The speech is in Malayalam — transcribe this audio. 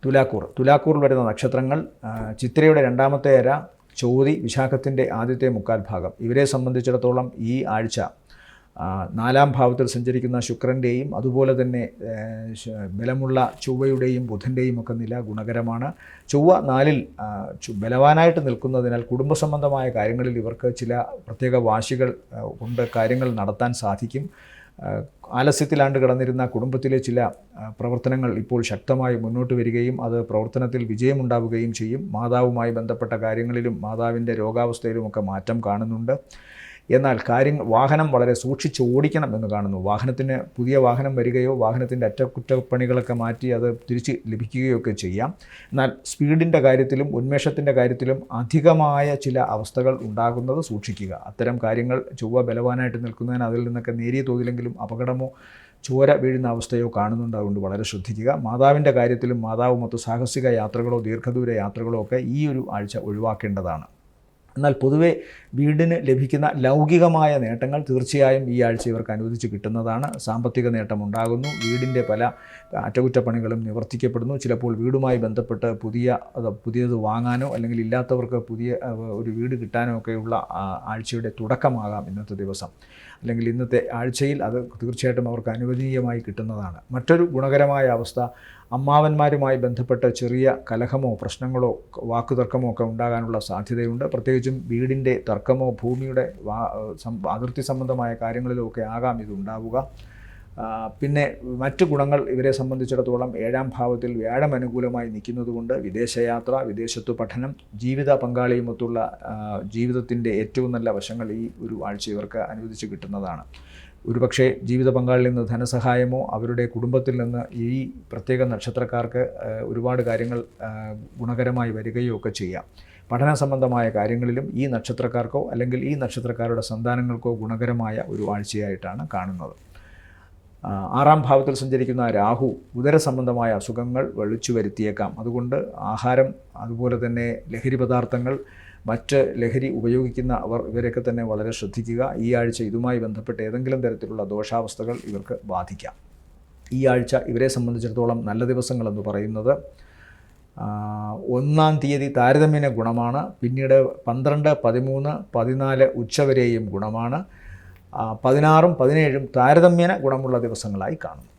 തുലാക്കൂറിൽ വരുന്ന നക്ഷത്രങ്ങൾ ചിത്രയുടെ രണ്ടാമത്തെ അര, ചോതി, വിശാഖത്തിൻ്റെ ആദ്യത്തെ മുക്കാൽ ഭാഗം. ഇവരെ സംബന്ധിച്ചിടത്തോളം ഈ ആഴ്ച 4-ാം ഭാവത്തിൽ സഞ്ചരിക്കുന്ന ശുക്രൻ്റെയും അതുപോലെ തന്നെ ബലമുള്ള ചൊവ്വയുടെയും ബുധൻ്റെയും ഒക്കെ നില ഗുണകരമാണ്. ചൊവ്വ 4-ൽ ബലവാനായിട്ട് നിൽക്കുന്നതിനാൽ കുടുംബസംബന്ധമായ കാര്യങ്ങളിൽ ഇവർക്ക് ചില പ്രത്യേക വാശികൾ കൊണ്ട് കാര്യങ്ങൾ നടത്താൻ സാധിക്കും. ആലസ്യത്തിലാണ്ട് കിടന്നിരുന്ന കുടുംബത്തിലെ ചില പ്രവർത്തനങ്ങൾ ഇപ്പോൾ ശക്തമായി മുന്നോട്ട് വരികയും അത് പ്രവർത്തനത്തിൽ വിജയമുണ്ടാവുകയും ചെയ്യും. മാതാവുമായി ബന്ധപ്പെട്ട കാര്യങ്ങളിലും മാതാവിൻ്റെ രോഗാവസ്ഥയിലുമൊക്കെ മാറ്റം കാണുന്നുണ്ട്. എന്നാൽ വാഹനം വളരെ സൂക്ഷിച്ച് ഓടിക്കണം എന്ന് കാണുന്നു. വാഹനത്തിന് പുതിയ വാഹനം വരികയോ വാഹനത്തിൻ്റെ അറ്റകുറ്റപ്പണികളൊക്കെ മാറ്റി അത് തിരിച്ച് ലഭിക്കുകയോ ഒക്കെ ചെയ്യാം. എന്നാൽ സ്പീഡിൻ്റെ കാര്യത്തിലും ഉന്മേഷത്തിൻ്റെ കാര്യത്തിലും അധികമായ ചില അവസ്ഥകൾ ഉണ്ടാകുന്നത് സൂക്ഷിക്കുക. അത്തരം കാര്യങ്ങൾ ചൊവ്വ ബലവാനായിട്ട് നിൽക്കുന്നതിന് അതിൽ നിന്നൊക്കെ നേരിയ തോതിലെങ്കിലും അപകടമോ ചോര വീഴുന്ന അവസ്ഥയോ കാണുന്നുണ്ട്. അതുകൊണ്ട് വളരെ ശ്രദ്ധിക്കുക. മാതാവിൻ്റെ കാര്യത്തിലും മാതാവുമൊത്ത് സാഹസിക യാത്രകളോ ദീർഘദൂര യാത്രകളോ ഒക്കെ ഈ ഒരു ആഴ്ച ഒഴിവാക്കേണ്ടതാണ്. എന്നാൽ പൊതുവെ വീടിന് ലഭിക്കുന്ന ലൗകികമായ നേട്ടങ്ങൾ തീർച്ചയായും ഈ ആഴ്ച ഇവർക്ക് അനുവദിച്ച് കിട്ടുന്നതാണ്. സാമ്പത്തിക നേട്ടമുണ്ടാകുന്നു. വീടിൻ്റെ പല അറ്റകുറ്റപ്പണികളും നിവർത്തിക്കപ്പെടുന്നു. ചിലപ്പോൾ വീടുമായി ബന്ധപ്പെട്ട് പുതിയത് വാങ്ങാനോ അല്ലെങ്കിൽ ഇല്ലാത്തവർക്ക് പുതിയ ഒരു വീട് കിട്ടാനോ ഒക്കെയുള്ള ആഴ്ചയുടെ തുടക്കമാകാം ഇന്നത്തെ ദിവസം, അല്ലെങ്കിൽ ഇന്നത്തെ ആഴ്ചയിൽ അത് തീർച്ചയായിട്ടും അവർക്ക് അനുവദനീയമായി കിട്ടുന്നതാണ്. മറ്റൊരു ഗുണകരമായ അവസ്ഥ അമ്മാവന്മാരുമായി ബന്ധപ്പെട്ട് ചെറിയ കലഹമോ പ്രശ്നങ്ങളോ വാക്കുതർക്കമോ ഒക്കെ ഉണ്ടാകാനുള്ള സാധ്യതയുണ്ട്. പ്രത്യേകിച്ചും വീടിൻ്റെ തർക്കമോ ഭൂമിയുടെ അതിർത്തി സംബന്ധമായ കാര്യങ്ങളിലോ ഒക്കെ ആകാം ഇതുണ്ടാവുക. പിന്നെ മറ്റു ഗുണങ്ങൾ ഇവരെ സംബന്ധിച്ചിടത്തോളം 7-ാം ഭാവത്തിൽ വ്യാഴം അനുകൂലമായി നിൽക്കുന്നതുകൊണ്ട് വിദേശയാത്ര, വിദേശത്തു പഠനം, ജീവിത പങ്കാളിയുമൊത്തുള്ള ജീവിതത്തിൻ്റെ ഏറ്റവും നല്ല വശങ്ങൾ ഈ ഒരു ആഴ്ച ഇവർക്ക് അനുവദിച്ച് കിട്ടുന്നതാണ്. ഒരുപക്ഷെ ജീവിത പങ്കാളിൽ നിന്ന് ധനസഹായമോ അവരുടെ കുടുംബത്തിൽ നിന്ന് ഈ പ്രത്യേക നക്ഷത്രക്കാർക്ക് ഒരുപാട് കാര്യങ്ങൾ ഗുണകരമായി വരികയോ ഒക്കെ ചെയ്യാം. പഠന സംബന്ധമായ കാര്യങ്ങളിലും ഈ നക്ഷത്രക്കാർക്കോ അല്ലെങ്കിൽ ഈ നക്ഷത്രക്കാരുടെ സന്താനങ്ങൾക്കോ ഗുണകരമായ ഒരു ആഴ്ചയായിട്ടാണ് കാണുന്നത്. 6-ാം ഭാവത്തിൽ സഞ്ചരിക്കുന്ന രാഹു ഉദര സംബന്ധമായ അസുഖങ്ങൾ വിളിച്ചു വരുത്തിയേക്കാം. അതുകൊണ്ട് ആഹാരം, അതുപോലെ തന്നെ ലഹരി പദാർത്ഥങ്ങൾ, മറ്റ് ലഹരി ഉപയോഗിക്കുന്നവർ ഇവരൊക്കെ തന്നെ വളരെ ശ്രദ്ധിക്കുക. ഈ ആഴ്ച ഇതുമായി ബന്ധപ്പെട്ട് ഏതെങ്കിലും തരത്തിലുള്ള ദോഷാവസ്ഥകൾ ഇവർക്ക് ബാധിക്കാം. ഈ ആഴ്ച ഇവരെ സംബന്ധിച്ചിടത്തോളം നല്ല ദിവസങ്ങളെന്ന് പറയുന്നത് 1-ാം തീയതി താരതമ്യേന ഗുണമാണ്. പിന്നീട് 12, 13, 14 ഉച്ചവരെയും ഗുണമാണ്. 16-ഉം 17-ഉം താരതമ്യേന ഗുണമുള്ള ദിവസങ്ങളായി കാണുന്നു.